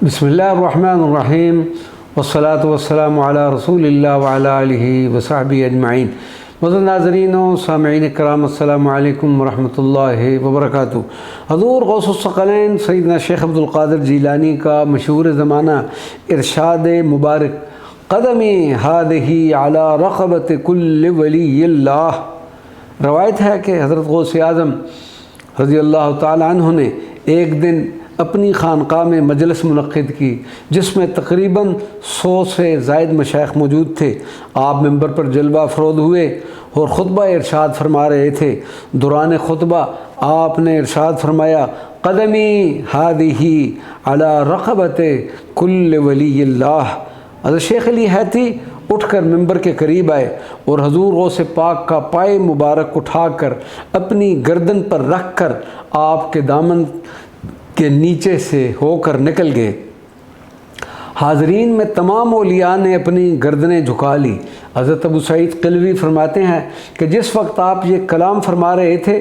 بسم اللہ الرحمن الرحیم والصلاة والسلام علی رسول اللہ وعلی آلہ وصحبہ اجمعین۔ معزز ناظرین و سامعین کرام، السلام علیکم ورحمۃ اللہ وبرکاتہ۔ حضور غوث الثقلین سیدنا شیخ عبد القادر جیلانی کا مشہور زمانہ ارشاد مبارک قدمی ہادہی علی رقبۃ کل ولی اللہ، روایت ہے کہ حضرت غوث اعظم رضی اللہ تعالی عنہ نے ایک دن اپنی خانقاہ میں مجلس منعقد کی جس میں تقریباً 100 سے زائد مشائخ موجود تھے۔ آپ ممبر پر جلوہ افروز ہوئے اور خطبہ ارشاد فرما رہے تھے۔ دوران خطبہ آپ نے ارشاد فرمایا قدمی ہادہی علی رقبۃ کل ولی اللہ۔ حضرت شیخ علی حیتی اٹھ کر ممبر کے قریب آئے اور حضور غوث پاک کا پائے مبارک اٹھا کر اپنی گردن پر رکھ کر آپ کے دامن کے نیچے سے ہو کر نکل گئے۔ حاضرین میں تمام اولیاء نے اپنی گردنیں جھکا لی۔ حضرت ابو سعید قلوی فرماتے ہیں کہ جس وقت آپ یہ کلام فرما رہے تھے،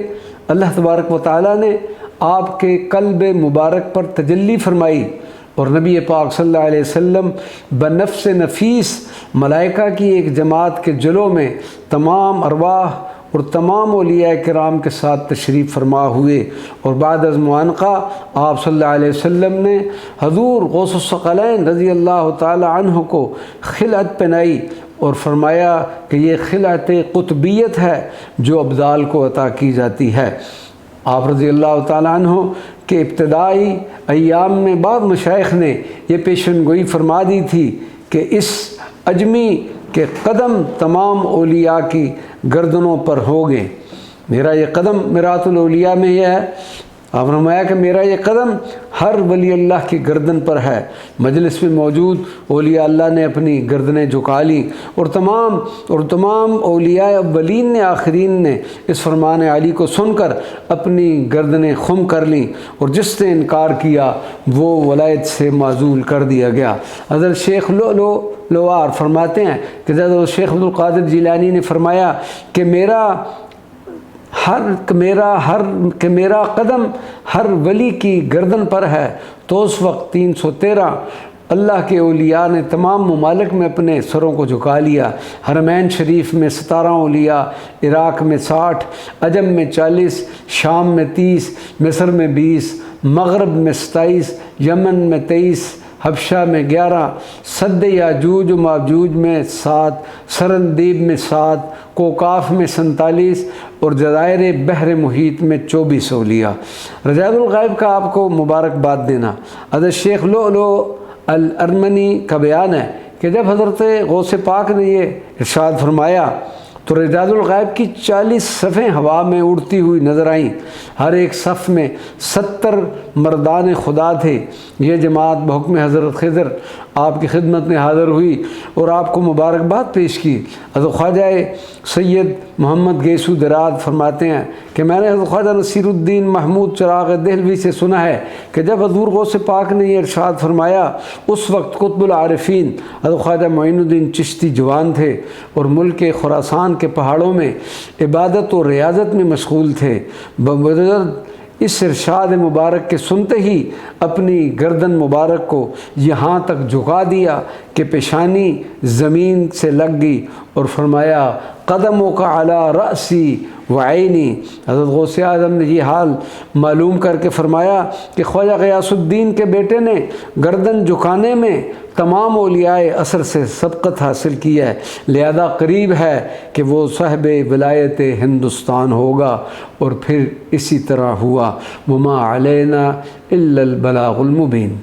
اللہ تبارک و تعالیٰ نے آپ کے قلب مبارک پر تجلی فرمائی اور نبی پاک صلی اللہ علیہ وسلم بنفس نفیس ملائکہ کی ایک جماعت کے جلو میں تمام ارواح اور تمام اولیاء کرام کے ساتھ تشریف فرما ہوئے، اور بعد از معانقہ آپ صلی اللہ علیہ وسلم نے حضور غوث الثقلین رضی اللہ تعالی عنہ کو خلعت پہنائی اور فرمایا کہ یہ خلعت قطبیت ہے جو ابدال کو عطا کی جاتی ہے۔ آپ رضی اللہ تعالی عنہ کے ابتدائی ایام میں بعض مشائخ نے یہ پیشن گوئی فرما دی تھی کہ اس اجمی کے قدم تمام اولیاء کی گردنوں پر ہوگے۔ میرا یہ قدم میرات الاولیاء میں یہ ہے۔ آپ نے فرمایا کہ میرا یہ قدم ہر ولی اللہ کی گردن پر ہے۔ مجلس میں موجود اولیاء اللہ نے اپنی گردنیں جھکا لیں اور تمام اولیاء اولین نے آخرین نے اس فرمان علی کو سن کر اپنی گردنیں خم کر لیں، اور جس نے انکار کیا وہ ولایت سے معزول کر دیا گیا۔ حضرت شیخ لوار فرماتے ہیں کہ حضرت شیخ عبد القادر جیلانی نے فرمایا کہ میرا قدم ہر ولی کی گردن پر ہے، تو اس وقت 313 اللہ کے اولیاء نے تمام ممالک میں اپنے سروں کو جھکا لیا۔ حرمین شریف میں 17 اولیاء، عراق میں 60، عجم میں 40، شام میں 30، مصر میں 20، مغرب میں 27، یمن میں 23، حبشہ میں 11، سد یاجوج و ماجوج میں 7، سرندیب میں 7، کوکاف میں 47، اور جزائر بحر محیط میں 24 اولیاء۔ رجال الغائب کا آپ کو مبارکباد دینا۔ حضرت شیخ لؤلؤ الارمنی کا بیان ہے کہ جب حضرت غوث پاک نے یہ ارشاد فرمایا تو رجال الغائب کی 40 صفیں ہوا میں اڑتی ہوئی نظر آئیں۔ ہر ایک صف میں 70 مردان خدا تھے۔ یہ جماعت بحکم حضرت خضر آپ کی خدمت میں حاضر ہوئی اور آپ کو مبارکباد پیش کی۔ حضرت خواجہ سید محمد گیسو دراد فرماتے ہیں کہ میں نے حضرت خواجہ نصیر الدین محمود چراغ دہلوی سے سنا ہے کہ جب حضور غوث پاک نے یہ ارشاد فرمایا اس وقت قطب العارفین حضرت خواجہ معین الدین چشتی جوان تھے اور ملک خراسان کے پہاڑوں میں عبادت و ریاضت میں مشغول تھے۔ بمجرد اس ارشاد مبارک کے سنتے ہی اپنی گردن مبارک کو یہاں تک جھکا دیا کہ پیشانی زمین سے لگ گئی اور فرمایا قدموں کا علی رأسی وعینی۔ حضرت غوث اعظم نے یہ حال معلوم کر کے فرمایا کہ خواجہ غیاث الدین کے بیٹے نے گردن جھکانے میں تمام اولیاء عصر سے سبقت حاصل کی ہے، لہذا قریب ہے کہ وہ صاحب ولایت ہندوستان ہوگا، اور پھر اسی طرح ہوا۔ وما علینا الا البلاغ المبین۔